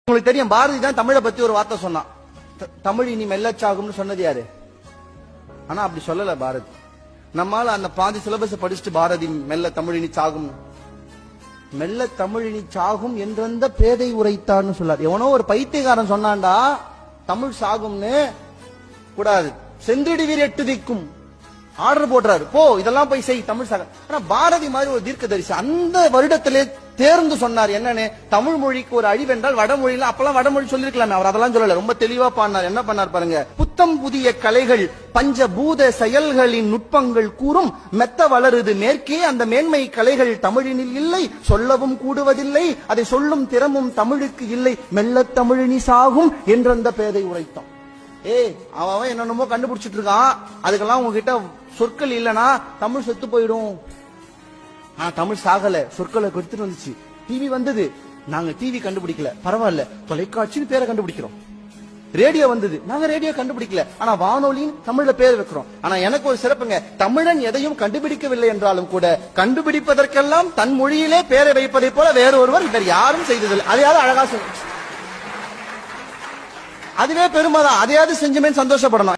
உங்களுக்கு தெரியும், பாரதி தான் தமிழை பத்தி ஒரு வார்த்தை சொன்னான். தமிழ் இனி மெல்லச்சாகும்னு சொன்னது யாரு? ஆனா அப்படி சொல்லல பாரதி. நம்மால அந்த பாதி சிலபஸ் படிச்சுட்டு பாரதி மெல்ல தமிழினி சாகும், மெல்ல தமிழினி சாகும் என்றந்த பேதை உரைத்தான்னு சொல்லார். எவனோ ஒரு பைத்தியக்காரன் சொன்னான்டா தமிழ் சாகும்னு. கூடாது, செந்திடுவீர் எட்டு திக்கும் ஆர்டர் போடுறாரு, போ இதெல்லாம் போய் செய் தமிழ் சாக. ஆனா பாரதி மாதிரி ஒரு தீர்க்கதரிசி அந்த வருடத்திலே தேர்ந்து சொன்னார் என்னன்னு, தமிழ் மொழிக்கு ஒரு அழிவென்றால் வடமொழியில, அப்பெல்லாம் வடமொழி சொல்லிருக்கலாமே, அவர் அதெல்லாம் சொல்லல, ரொம்ப தெளிவா பாடினார். என்ன பண்ணார் பாருங்க, புத்தம் புதிய கலைகள் பஞ்சபூத செயல்களின் நுட்பங்கள் கூறும் மெத்த வளருது மேற்கே அந்த மேன்மை கலைகள் தமிழினில் இல்லை, சொல்லவும் கூடுவதில்லை, அதை சொல்லும் திறமும் தமிழுக்கு இல்லை, மெல்ல தமிழினி சாகும் என்றந்த பேதை உரைத்தான். அவன் என்னென்னமோ கண்டுபிடிச்சிட்டு இருக்கான், அதுக்கெல்லாம் உங்ககிட்ட சொற்கள் இல்லனா தமிழ் செத்து போயிடும். தமிழ் சாகல, சொற்களை எடுத்துட்டு வந்துச்சு. டிவி வந்தது, நாங்க டிவி கண்டுபிடிக்கல, பரவாயில்ல, தொலைக்காட்சின்னு பேரை கண்டுபிடிக்கிறோம். ரேடியோ வந்தது, நாங்க ரேடியோ கண்டுபிடிக்கல, ஆனா வானொலின்னு தமிழ்ல பேர் வைக்கிறோம். ஆனா எனக்கு ஒரு சிறப்புங்க, தமிழன் எதையும் கண்டுபிடிக்கவில்லை என்றாலும் கூட கண்டுபிடிப்பதற்கெல்லாம் தன் மொழியிலே பேரை வைப்பதை போல வேற ஒருவர் வேறு யாரும் செய்ததில்லை. அதையாவது அழகா சொல்லு, அதுவே பெருமைதான், அதையாவது செஞ்சுமே சந்தோஷப்படணும்.